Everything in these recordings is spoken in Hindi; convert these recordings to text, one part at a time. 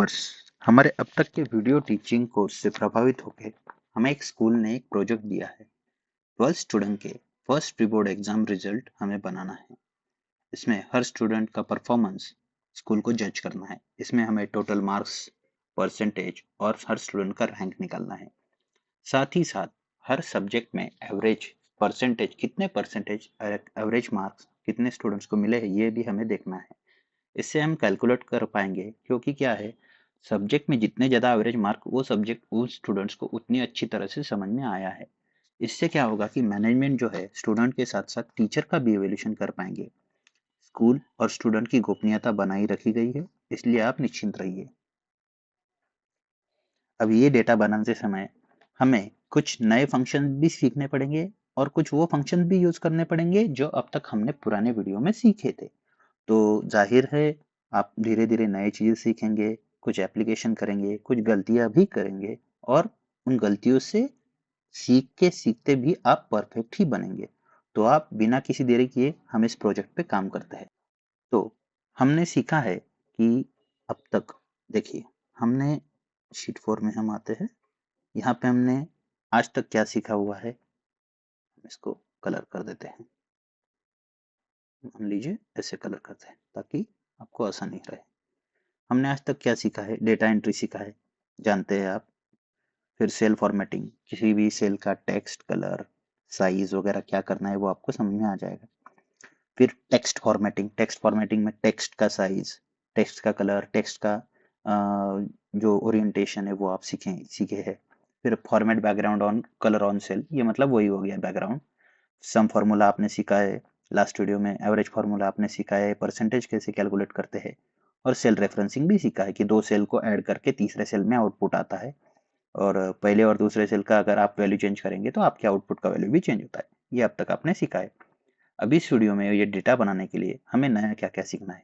व्यूअर्स, हमारे अब तक के वीडियो टीचिंग कोर्स से प्रभावित होकर हमें एक स्कूल ने एक प्रोजेक्ट दिया है। 12 स्टूडेंट के first pre board exam result हमें बनाना है। इसमें हर स्टूडेंट का परफॉर्मेंस स्कूल को जज करना है। इसमें हमें टोटल मार्क्स, परसेंटेज और हर स्टूडेंट का रैंक निकालना है। साथ ही साथ हर सब्जेक्ट में एवरेज परसेंटेज कितने परसेंटेज एवरेज मार्क्स कितने स्टूडेंट्स को मिले हैं ये भी हमें देखना है। इससे हम कैलकुलेट कर पाएंगे, क्योंकि क्या है, सब्जेक्ट में जितने ज़्यादा एवरेज मार्क वो सब्जेक्ट उस स्टूडेंट्स को उतनी अच्छी तरह से समझ में आया है। इससे क्या होगा कि मैनेजमेंट जो है स्टूडेंट के साथ साथ टीचर का भी इवैल्यूएशन कर पाएंगे। स्कूल और स्टूडेंट की गोपनीयता बनाई रखी गई है, इसलिए आप निश्चिंत रहिए। अब ये डेटा बनाते समय हमें कुछ नए फंक्शन भी सीखने पड़ेंगे और कुछ वो फंक्शन भी यूज करने पड़ेंगे जो अब तक हमने पुराने वीडियो में सीखे थे। तो जाहिर है आप धीरे धीरे नई चीज़ें सीखेंगे, कुछ एप्लीकेशन करेंगे, कुछ गलतियां भी करेंगे और उन गलतियों से सीख के सीखते भी आप परफेक्ट ही बनेंगे। तो आप बिना किसी देरी किए हम इस प्रोजेक्ट पे काम करते हैं। तो हमने सीखा है कि अब तक, देखिए, हमने शीट 4 में हम आते हैं। यहाँ पे हमने आज तक क्या सीखा हुआ है, हम इसको कलर कर देते हैं। मान लीजिए ऐसे कलर करते हैं ताकि आपको आसानी रहे। हमने आज तक क्या सीखा है? डेटा एंट्री सीखा है, जानते हैं आप। फिर सेल फॉर्मेटिंग, किसी भी सेल का टेक्स्ट, कलर, साइज वगैरह क्या करना है वो आपको समझ में आ जाएगा। फिर टेक्स्ट फॉर्मेटिंग में टेक्स्ट का साइज, टेक्स्ट का कलर, टेक्स्ट का जो ओरिएंटेशन है वो आप सीखे हैं। फिर format background on colour on sale, ये मतलब वही हो गया बैकग्राउंड। सम फार्मूला आपने सीखा है लास्ट वीडियो में, एवरेज फार्मूला आपने सीखा है, परसेंटेज कैसे कैलकुलेट करते हैं, और सेल रेफरेंसिंग भी सीखा है कि दो सेल को ऐड करके तीसरे सेल में आउटपुट आता है, और पहले और दूसरे सेल का अगर आप वैल्यू चेंज करेंगे तो आपके आउटपुट का वैल्यू भी चेंज होता है। ये अब तक आपने सीखा है। अभी इस वीडियो में ये डेटा बनाने के लिए हमें नया क्या क्या सीखना है।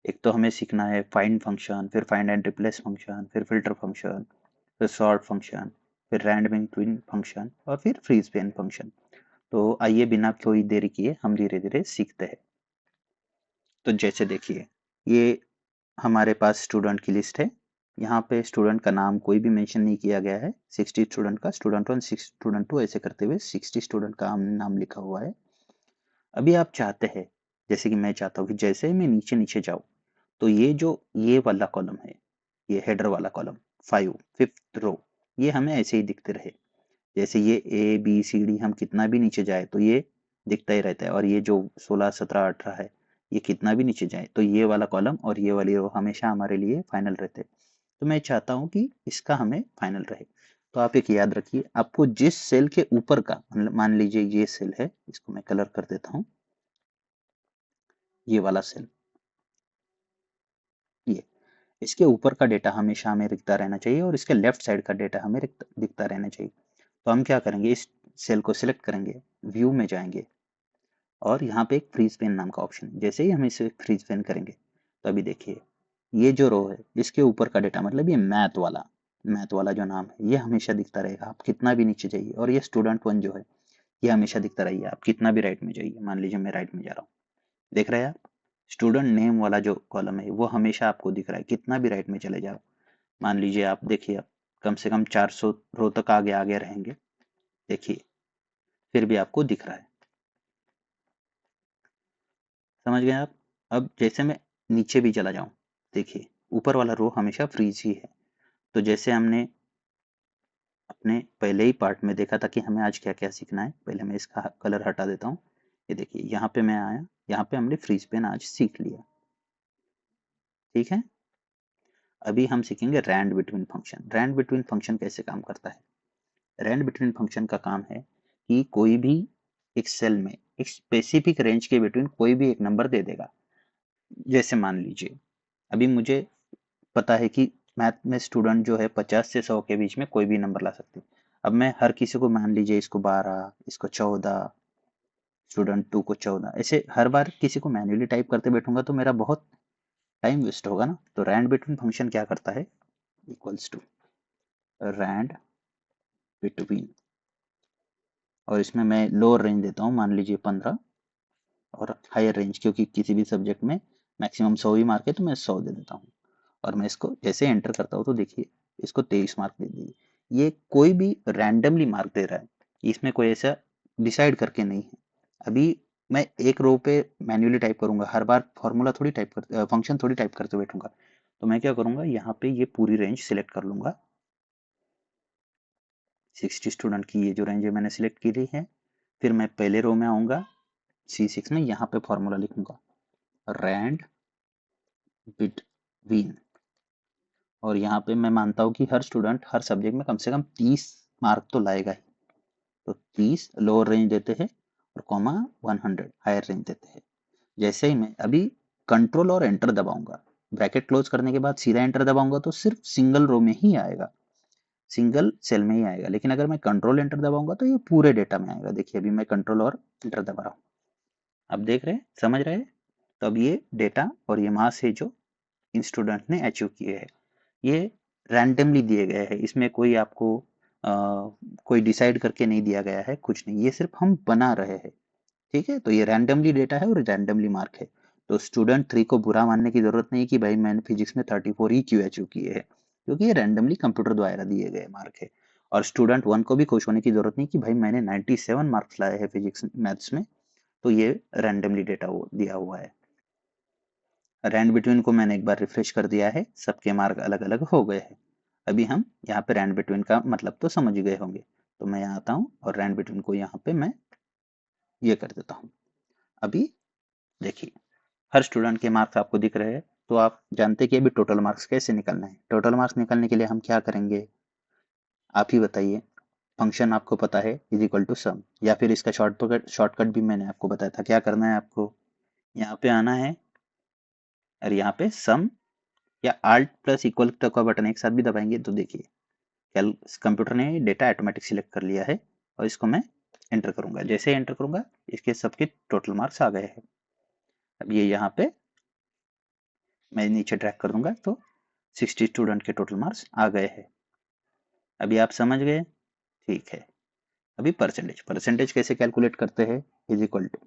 एक तो हमें सीखना है फाइंड फंक्शन, फिर फाइंड एंड रिप्लेस फंक्शन, फिर फिल्टर फंक्शन, फिर सॉर्ट फंक्शन, फिर रैंड बिटवीन फंक्शन और फिर फ्री स्पेन फंक्शन। तो आइए बिना कोई देरी किए हम धीरे धीरे सीखते हैं। तो जैसे देखिए, ये हमारे पास स्टूडेंट की लिस्ट है। यहाँ पे स्टूडेंट का नाम कोई भी मेंशन नहीं किया गया है। 60 स्टूडेंट का स्टूडेंट 1, स्टूडेंट 2 ऐसे करते हुए 60 स्टूडेंट का नाम लिखा हुआ है। अभी आप चाहते हैं, जैसे कि मैं चाहता हूँ कि जैसे ही मैं नीचे नीचे जाऊँ तो ये वाला कॉलम है, ये हेडर वाला कॉलम 5 5th रो, ये हमें ऐसे ही दिखते रहे। जैसे ये ABCD हम कितना भी नीचे जाए तो ये दिखता ही रहता है, और ये जो 16 17 18 है, ये कितना भी नीचे जाए तो ये वाला कॉलम और ये वाली रो हमेशा हमारे लिए फाइनल रहते हैं। तो मैं चाहता हूँ कि इसका हमें फाइनल रहे। तो आप एक याद रखिए, आपको जिस सेल के ऊपर का, मान लीजिए ये सेल है, इसको मैं कलर कर देता हूँ, ये वाला सेल, ये इसके ऊपर का डेटा हमेशा हमें दिखता रहना चाहिए और इसके लेफ्ट साइड का डेटा हमें दिखता रहना चाहिए। तो हम क्या करेंगे, इस सेल को सिलेक्ट करेंगे, व्यू में जाएंगे और यहाँ पे एक फ्रीज पेन नाम का ऑप्शन है। जैसे ही हम इसे फ्रीज पेन करेंगे तो अभी देखिए, ये जो रो है इसके ऊपर का डेटा, मतलब ये मैथ वाला जो नाम है ये हमेशा दिखता रहेगा, आप कितना भी नीचे जाइए। और ये स्टूडेंट 1 जो है ये हमेशा दिखता रहिए, आप कितना भी राइट में जाइए। मान लीजिए मैं राइट में जा रहा हूँ, देख रहे हैं आप, स्टूडेंट नेम वाला जो कॉलम है वो हमेशा आपको दिख रहा है, कितना भी राइट में चले जाओ। मान लीजिए आप देखिए, आप कम से कम 400 रो तक आगे आगे रहेंगे, देखिए फिर भी आपको दिख रहा है। समझ गए आप? अब जैसे मैं नीचे भी चला जाऊं, देखिए ऊपर वाला रो हमेशा फ्रीज ही है। तो जैसे हमने अपने पहले ही पार्ट में देखा था कि हमें आज क्या क्या सीखना है, पहले मैं इसका कलर हटा देता हूँ। ये देखिए यहाँ पे मैं आया, यहाँ पे हमने फ्रीज पेन आज सीख लिया, ठीक है। अभी हम सीखेंगे rand between function. Rand between function कैसे काम करता है? रैंड बिटवीन फंक्शन का काम है कि कोई भी एक सेल में एक स्पेसिफिक रेंज के बिटवीन कोई भी एक नंबर दे देगा। जैसे मान लीजिए अभी मुझे पता है कि मैथ में स्टूडेंट जो है 50 से 100 के बीच में कोई भी नंबर ला सकते हैं। अब मैं हर किसी को, मान लीजिए इसको 12, इसको 14, स्टूडेंट 2 को 14, ऐसे हर बार किसी को मैन्युअली टाइप करते बैठूंगा तो मेरा बहुत टाइम वेस्ट होगा ना। तो रैंड बिटवीन फंक्शन क्या करता है, इक्वल्स टू रैंड बिटवीन, और इसमें मैं लोअर रेंज देता हूँ, मान लीजिए 15, और हायर रेंज, क्योंकि किसी भी सब्जेक्ट में मैक्सिमम 100 ही मार्क है तो मैं 100 दे देता हूँ। और मैं इसको जैसे एंटर करता हूँ तो देखिए इसको 23 मार्क दे दीजिए। ये कोई भी रैंडमली मार्क दे रहा है, इसमें कोई ऐसा डिसाइड करके नहीं है। अभी मैं एक रो पे मैन्युअली टाइप करूंगा, हर बार फॉर्मूला थोड़ी टाइप कर फंक्शन थोड़ी टाइप करते बैठूंगा। तो मैं क्या करूंगा, यहाँ पे ये पूरी रेंज सिलेक्ट कर लूंगा। 60 स्टूडेंट की ये जो रेंज है मैंने सिलेक्ट की ली है। फिर मैं पहले रो में आऊंगा, C6 में यहाँ पे फॉर्मूला लिखूंगा रैंड बिटवीन, और यहाँ पे मैं मानता हूँ कि हर स्टूडेंट हर सब्जेक्ट में कम से कम 30 मार्क तो लाएगा ही। तो 30 लोअर रेंज देते हैं और कॉमा 100 हायर रेंज देते हैं। जैसे ही मैं अभी कंट्रोल और एंटर दबाऊंगा, ब्रैकेट क्लोज करने के बाद सीधा एंटर दबाऊंगा तो सिर्फ सिंगल रो में ही आएगा, सिंगल सेल में ही आएगा। लेकिन अगर मैं कंट्रोल एंटर दबाऊंगा तो ये पूरे डेटा में आएगा। देखिए अभी मैं कंट्रोल और एंटर दबा रहा हूँ, अब देख रहे हैं, समझ रहे हैं। तो अब ये डेटा और ये मार्क्स है जो इन स्टूडेंट ने अचीव किए हैं, ये रैंडमली दिए गए हैं। इसमें कोई आपको कोई डिसाइड करके नहीं दिया गया है, कुछ नहीं, ये सिर्फ हम बना रहे हैं। ठीक है, तो ये रैंडमली डेटा है और रैंडमली मार्क है। तो स्टूडेंट 3 को बुरा मानने की जरूरत नहीं कि भाई मैंने फिजिक्स में 34 ही क्यों अचीव किए हैं, क्योंकि ये रैंडमली कंप्यूटर द्वारा दिए गए मार्क है। और स्टूडेंट 1 को भी खुश होने की जरूरत नहीं कि भाई मैंने 97 मार्क्स लाए हैं फिजिक्स मैथ्स में, तो ये रैंडमली डेटा दिया हुआ है। रैंड बिटवीन को मैंने एक बार रिफ्रेश कर दिया है, सबके मार्क अलग अलग हो गए हैं। अभी हम यहाँ पे रैंड बिटवीन का मतलब तो समझ गए होंगे। तो मैं यहाँ आता हूँ और रैंड बिटवीन को यहाँ पे मैं ये कर देता हूँ। अभी देखिए हर स्टूडेंट के मार्क्स आपको दिख रहे हैं। तो आप जानते हैं कि अभी टोटल मार्क्स कैसे निकलना है। टोटल मार्क्स निकालने के लिए हम क्या करेंगे, आप ही बताइए। फंक्शन आपको पता है इज इक्वल टू सम, या फिर इसका शॉर्टकट भी मैंने आपको बताया था। क्या करना है आपको, यहाँ पे आना है और यहाँ पे सम या आल्ट प्लस इक्वल का बटन एक साथ भी दबाएंगे तो देखिए कंप्यूटर ने डेटा ऑटोमेटिक सिलेक्ट कर लिया है। और इसको मैं एंटर करूंगा, जैसे एंटर करूंगा इसके सबके टोटल मार्क्स आ गए हैं। अब ये यहाँ पे मैं नीचे ड्रैग कर दूंगा तो 60 स्टूडेंट के टोटल मार्क्स आ गए हैं। अभी आप समझ गए, ठीक है। अभी परसेंटेज कैसे कैलकुलेट करते हैं, is equal to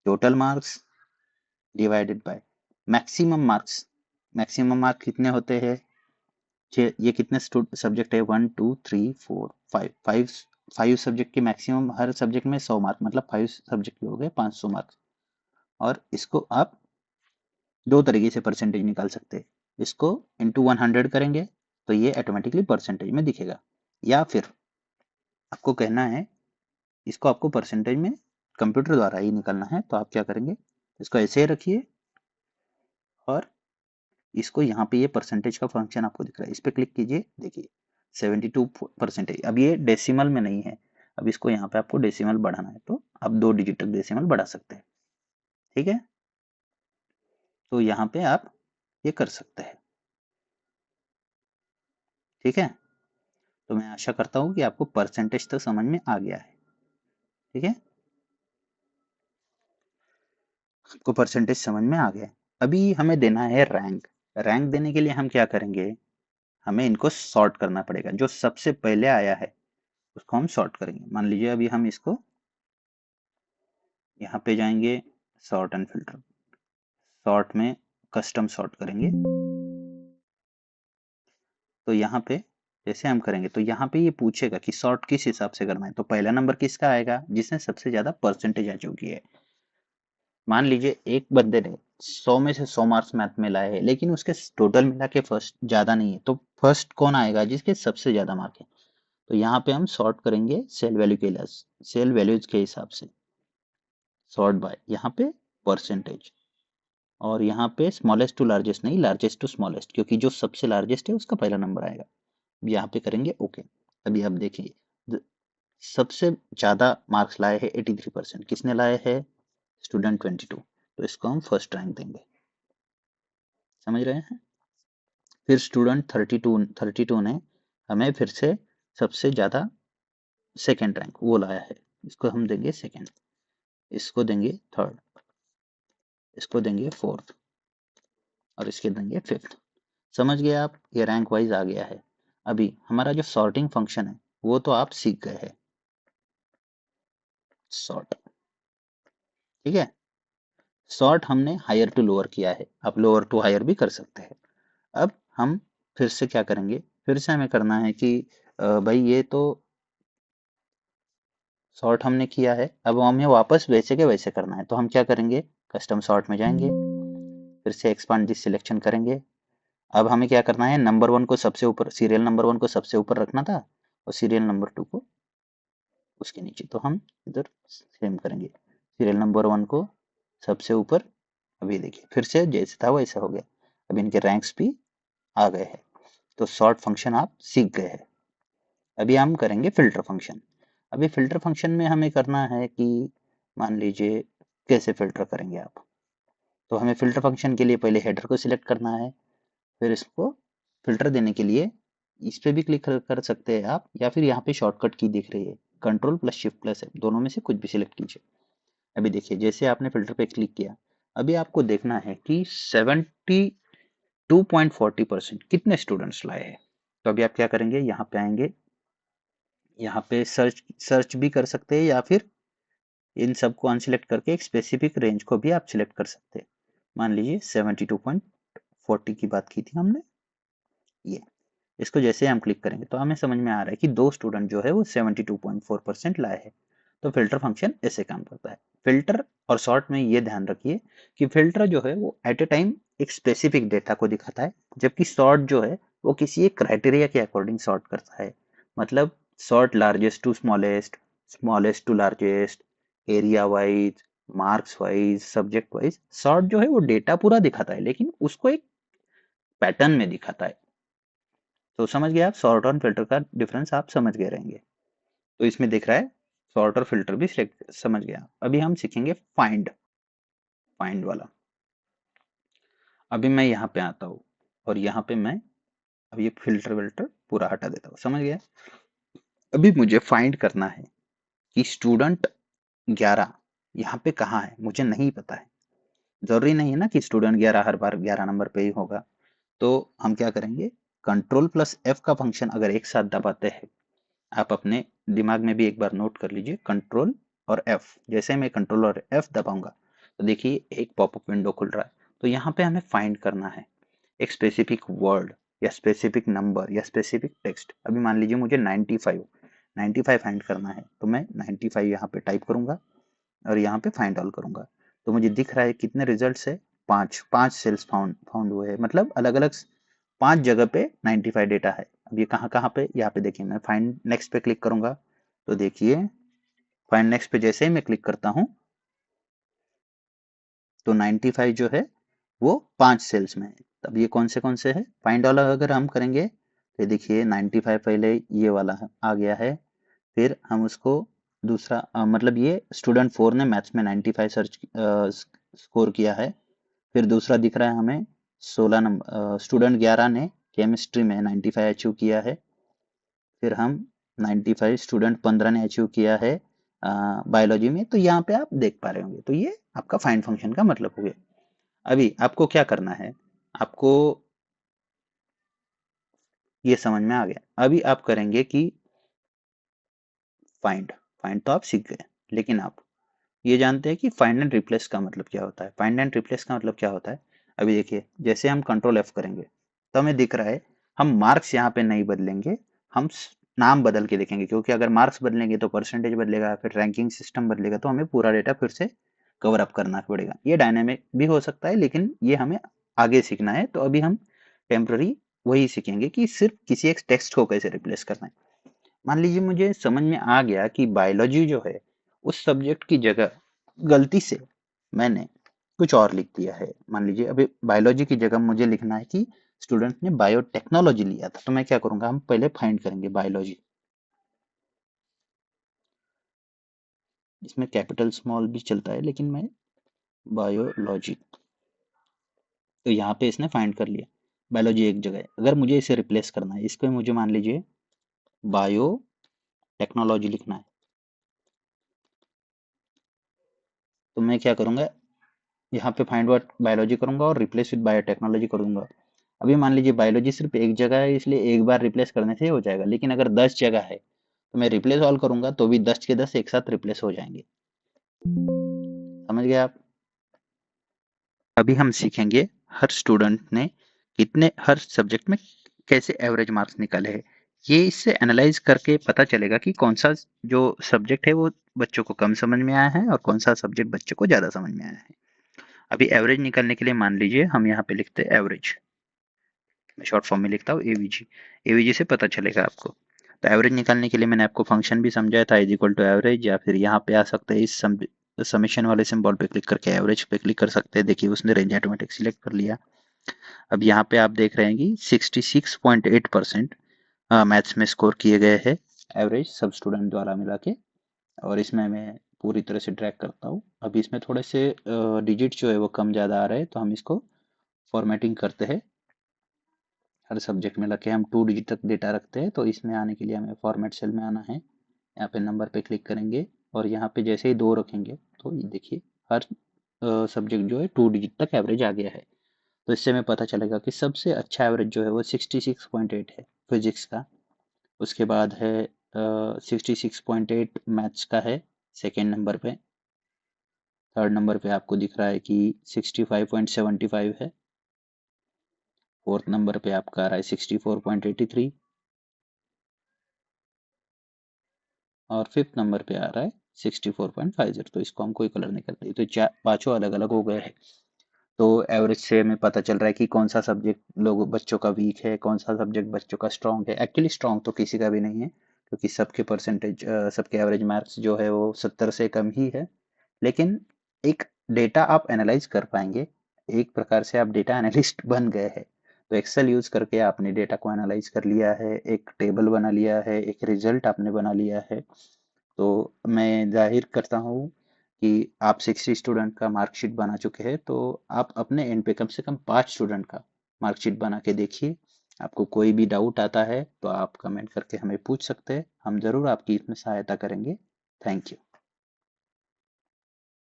total marks divided by maximum marks. Maximum marks कितने होते हैं, ये कितने सब्जेक्ट है, 1 2 3 4 5 5 सब्जेक्ट के मैक्सिमम, हर सब्जेक्ट में 100 मार्क, मतलब 5 सब्जेक्ट के हो गए 500 मार्क्स। और इसको आप दो तरीके से परसेंटेज निकाल सकते हैं। इसको इंटू 100 करेंगे तो ये ऑटोमेटिकली परसेंटेज में दिखेगा, या फिर आपको कहना है इसको आपको परसेंटेज में कंप्यूटर द्वारा ही निकालना है, तो आप क्या करेंगे, इसको ऐसे ही रखिए और इसको यहाँ पे ये परसेंटेज का फंक्शन आपको दिख रहा है, इस पर क्लिक कीजिए। देखिए 72%। अब ये डेसिमल में नहीं है, अब इसको यहाँ पे आपको डेसिमल बढ़ाना है तो आप 2 डिजिट तक डेसिमल बढ़ा सकते हैं। ठीक है, तो यहाँ पे आप ये कर सकते हैं। ठीक है, तो मैं आशा करता हूँ कि आपको परसेंटेज तो समझ में आ गया है। ठीक है, आपको परसेंटेज समझ में आ गया। अभी हमें देना है रैंक। रैंक देने के लिए हम क्या करेंगे, हमें इनको सॉर्ट करना पड़ेगा। जो सबसे पहले आया है उसको हम सॉर्ट करेंगे। मान लीजिए अभी हम इसको यहाँ पे जाएंगे, सॉर्ट एंड फिल्टर, सॉर्ट में कस्टम सॉर्ट करेंगे। तो यहाँ पे जैसे हम करेंगे तो यहाँ पे ये पूछेगा कि सॉर्ट किस हिसाब से करना है। तो पहला नंबर किसका आएगा, जिसने सबसे ज्यादा परसेंटेज आ चुकी है। मान लीजिए एक बंदे ने 100 में से 100 मार्क्स मैथ में लाए हैं, लेकिन उसके टोटल मिला के फर्स्ट ज्यादा नहीं है, तो फर्स्ट कौन आएगा, जिसके सबसे ज्यादा मार्क है। तो यहाँ पे हम सॉर्ट करेंगे सेल वैल्यू के सेल वैल्यूज के हिसाब से, सॉर्ट बाय यहाँ पे परसेंटेज, और यहाँ पे स्मॉलेस्ट टू लार्जेस्ट नहीं, लार्जेस्ट टू स्मॉलेस्ट, क्योंकि जो सबसे लार्जेस्ट है उसका पहला नंबर आएगा। यहाँ पे करेंगे ओके। अभी आप देखिए सबसे ज्यादा मार्क्स लाए हैं 83%, किसने लाए हैं, स्टूडेंट 22, तो इसको हम फर्स्ट रैंक देंगे। समझ रहे हैं। फिर स्टूडेंट 32 ने हमें फिर से सबसे ज्यादा सेकेंड रैंक वो लाया है, इसको हम देंगे सेकेंड, इसको देंगे थर्ड, इसको देंगे फोर्थ, और इसके देंगे फिफ्थ। समझ गए आप, ये रैंक वाइज आ गया है। अभी हमारा जो सॉर्टिंग फंक्शन है वो तो आप सीख गए हैं, सॉर्ट। ठीक है, सॉर्ट हमने हायर टू लोअर किया है, आप लोअर टू हायर भी कर सकते हैं। अब हम फिर से क्या करेंगे, फिर से हमें करना है कि भाई ये तो सॉर्ट हमने किया है, अब हमें वापस वैसे के वैसे करना है। तो हम क्या करेंगे, कस्टम सॉर्ट में जाएंगे, फिर से एक्सपांड दिस सिलेक्शन करेंगे। अब हमें क्या करना है, नंबर वन को सबसे ऊपर, सीरियल नंबर वन को सबसे ऊपर रखना था और सीरियल नंबर टू को उसके नीचे। तो हम इधर सेम करेंगे, सीरियल नंबर वन को सबसे ऊपर। अभी देखिए फिर से जैसे था वैसा हो गया। अब इनके रैंक्स भी आ गए हैं। तो सॉर्ट फंक्शन आप सीख गए हैं। अभी हम करेंगे फिल्टर फंक्शन। अभी फिल्टर फंक्शन में हमें करना है कि मान लीजिए कैसे फिल्टर करेंगे आप। तो हमें फिल्टर फंक्शन के लिए पहले हेडर को सिलेक्ट करना है, फिर इसको फिल्टर देने के लिए इस पे भी क्लिक कर सकते हैं आप, या फिर यहाँ पे शॉर्टकट की दिख रही है कंट्रोल प्लस शिफ्ट प्लस है, दोनों में से कुछ भी सिलेक्ट कीजिए। अभी देखिए जैसे आपने फिल्टर पे क्लिक किया, अभी आपको देखना है कि 72.40% कितने स्टूडेंट्स लाए हैं। तो अभी आप क्या करेंगे, यहाँ पे आएंगे, यहाँ पे सर्च सर्च भी कर सकते हैं, या फिर इन सबको अनसिलेक्ट करके एक स्पेसिफिक रेंज को भी आप सिलेक्ट कर सकते हैं। मान लीजिए 72.40 की बात की थी हमने, ये इसको जैसे हम क्लिक करेंगे तो हमें समझ में आ रहा है कि दो स्टूडेंट जो है वो 72.4% लाए हैं। तो फिल्टर फंक्शन ऐसे काम करता है। फिल्टर और सॉर्ट में ये ध्यान रखिए कि फिल्टर जो है वो एट ए टाइम एक स्पेसिफिक डेटा को दिखाता है, जबकि सॉर्ट जो है वो किसी एक क्राइटेरिया के अकॉर्डिंग सॉर्ट करता है। मतलब sort largest to smallest, smallest to largest, area wise, marks wise, subject wise. Sort जो है वो डेटा पूरा दिखाता है, लेकिन उसको एक पैटर्न में दिखाता है। तो समझ गए आप, सॉर्ट और फिल्टर का डिफरेंस आप समझ गए रहेंगे। तो इसमें दिख रहा है सॉर्ट और फिल्टर भी सिलेक्ट, समझ गया। अभी हम सीखेंगे फाइंड, फाइंड वाला। अभी मैं यहाँ पे आता हूँ और यहाँ पे मैं अब ये फिल्टर विल्टर पूरा हटा देता हूँ, समझ गया। अभी मुझे फाइंड करना है कि स्टूडेंट 11 यहाँ पे कहाँ है, मुझे नहीं पता है। जरूरी नहीं है ना कि स्टूडेंट 11 हर बार 11 नंबर पे ही होगा। तो हम क्या करेंगे, कंट्रोल प्लस एफ का फंक्शन अगर एक साथ दबाते हैं, आप अपने दिमाग में भी एक बार नोट कर लीजिए, कंट्रोल और एफ। जैसे मैं कंट्रोल और एफ दबाऊंगा तो देखिए एक पॉपअप विंडो खुल रहा है। तो यहाँ पे हमें फाइंड करना है एक स्पेसिफिक वर्ड या स्पेसिफिक नंबर या स्पेसिफिक टेक्स्ट। अभी मान लीजिए मुझे 95 फाइंड करना है, तो मैं 95 यहाँ पे टाइप करूंगा और यहाँ पे फाइंड ऑल करूंगा। तो मुझे दिख रहा है कितने रिजल्ट्स है, पांच पांच सेल्स फाउंड फाउंड हुए हैं, मतलब अलग अलग 5 जगह पे 95 डेटा है। अब ये कहाँ कहाँ पे, यहाँ पे देखिए मैं फाइंड नेक्स्ट पे क्लिक करूंगा तो देखिए फाइंड नेक्स्ट पे जैसे ही मैं क्लिक करता हूँ तो 95 जो है वो 5 सेल्स में है। अब ये कौन से है, फाइंड ऑल अगर हम करेंगे तो देखिए 95 पहले ये वाला आ गया है, फिर हम उसको दूसरा मतलब ये स्टूडेंट 4 ने मैथ्स में 95 सर्च स्कोर किया है। फिर दूसरा दिख रहा है हमें 16 नंबर, स्टूडेंट 11 ने केमिस्ट्री में 95 अचीव किया है। फिर हम 95 स्टूडेंट 15 ने अचीव किया है बायोलॉजी में। तो यहाँ पे आप देख पा रहे होंगे। तो ये आपका फाइंड फंक्शन का मतलब हो गया। अभी आपको क्या करना है, आपको ये समझ में आ गया। अभी आप करेंगे कि फाइंड, फाइंड तो आप सीख गए, लेकिन आप ये जानते हैं कि फाइंड एंड रिप्लेस का मतलब क्या होता है। फाइंड एंड रिप्लेस का मतलब क्या होता है, अभी देखिए जैसे हम कंट्रोल एफ करेंगे तो हमें दिख रहा है हम मार्क्स यहाँ पे नहीं बदलेंगे, हम नाम बदल के देखेंगे, क्योंकि अगर मार्क्स बदलेंगे तो परसेंटेज बदलेगा, फिर रैंकिंग सिस्टम बदलेगा, तो हमें पूरा डेटा फिर से कवर अप करना पड़ेगा। ये डायनेमिक भी हो सकता है, लेकिन ये हमें आगे सीखना है। तो अभी हम टेम्पररी वही सीखेंगे कि सिर्फ किसी एक टेक्स्ट को कैसे रिप्लेस करना है। मान लीजिए मुझे समझ में आ गया कि बायोलॉजी जो है उस सब्जेक्ट की जगह गलती से मैंने कुछ और लिख दिया है। मान लीजिए अभी बायोलॉजी की जगह मुझे लिखना है कि स्टूडेंट ने बायोटेक्नोलॉजी लिया था। तो मैं क्या करूंगा, हम पहले फाइंड करेंगे बायोलॉजी, इसमें कैपिटल स्मॉल भी चलता है, लेकिन मैं बायोलॉजी, तो यहाँ पे इसने फाइंड कर लिया बायोलॉजी एक जगह है। अगर मुझे इसे रिप्लेस करना है, इसको मुझे मान लीजिए बायो टेक्नोलॉजी लिखना है, तो मैं क्या करूंगा, यहाँ पे फाइंड वर्ड बायोलॉजी करूंगा और रिप्लेस विद बायोटेक्नोलॉजी करूंगा। अभी मान लीजिए बायोलॉजी सिर्फ एक जगह है, इसलिए एक बार रिप्लेस करने से हो जाएगा, लेकिन अगर 10 जगह है तो मैं रिप्लेस ऑल करूंगा तो भी 10 के 10 एक साथ रिप्लेस हो जाएंगे। समझ गए आप। अभी हम सीखेंगे हर स्टूडेंट ने कितने हर सब्जेक्ट में कैसे एवरेज मार्क्स निकाले हैं। ये इससे एनालाइज करके पता चलेगा कि कौन सा जो सब्जेक्ट है वो बच्चों को कम समझ में आया है और कौन सा सब्जेक्ट बच्चों को ज़्यादा समझ में आया है। अभी एवरेज निकालने के लिए मान लीजिए हम यहाँ पे लिखते हैं एवरेज, मैं शॉर्ट फॉर्म में लिखता हूँ एवीजी। एवीजी से पता चलेगा आपको। तो एवरेज निकालने के लिए मैंने आपको फंक्शन भी समझाया था, इज इक्वल टू एवरेज, या फिर यहाँ पे आ सकते हैं इस समेशन वाले सिंबल पे क्लिक करके एवरेज पे क्लिक कर सकते हैं। देखिए उसने रेंज ऑटोमेटिक सिलेक्ट कर लिया। अब यहाँ पे आप देख रहे हैं कि 66.8% मैथ्स में स्कोर किए गए हैं एवरेज सब स्टूडेंट द्वारा मिला के। और इसमें मैं पूरी तरह से ट्रैक करता हूँ। अभी इसमें थोड़े से डिजिट जो है वो कम ज़्यादा आ रहे हैं, तो हम इसको फॉर्मेटिंग करते हैं। हर सब्जेक्ट में लगे हम 2 डिजिट तक डेटा रखते हैं, तो इसमें आने के लिए हमें फॉर्मेट सेल में आना है। यहाँ पे नंबर पे क्लिक करेंगे और यहाँ पे जैसे ही 2 रखेंगे तो ये देखिए हर सब्जेक्ट जो है 2 डिजिट तक एवरेज आ गया है। तो इससे हमें पता चलेगा कि सबसे अच्छा एवरेज जो है वो 66.8 है फिजिक्स का। उसके बाद है 66.8 मैथ्स का है सेकेंड नंबर पे। थर्ड नंबर पे आपको दिख रहा है कि 65.75 है। फोर्थ नंबर पे आपका आ रहा है 64.83 और फिफ्थ नंबर पे आ रहा है 64.50। तो इसको हम कोई कलर नहीं करते, तो पांचों अलग अलग हो गए हैं। तो एवरेज से हमें पता चल रहा है कि कौन सा सब्जेक्ट लोग बच्चों का वीक है, कौन सा सब्जेक्ट बच्चों का स्ट्रांग है। एक्चुअली स्ट्रांग तो किसी का भी नहीं है, क्योंकि सबके परसेंटेज सबके एवरेज मार्क्स जो है वो 70 से कम ही है। लेकिन एक डेटा आप एनालाइज कर पाएंगे, एक प्रकार से आप डेटा एनालिस्ट बन गए हैं। तो एक्सेल यूज करके आपने डेटा को एनालाइज कर लिया है, एक टेबल बना लिया है, एक रिजल्ट आपने बना लिया है। तो मैं जाहिर करता हूँ कि आप 60 स्टूडेंट का मार्कशीट बना चुके हैं, तो आप अपने एंड पे कम से कम 5 स्टूडेंट का मार्कशीट बना के देखिए। आपको कोई भी डाउट आता है तो आप कमेंट करके हमें पूछ सकते हैं, हम ज़रूर आपकी इसमें सहायता करेंगे। Thank you.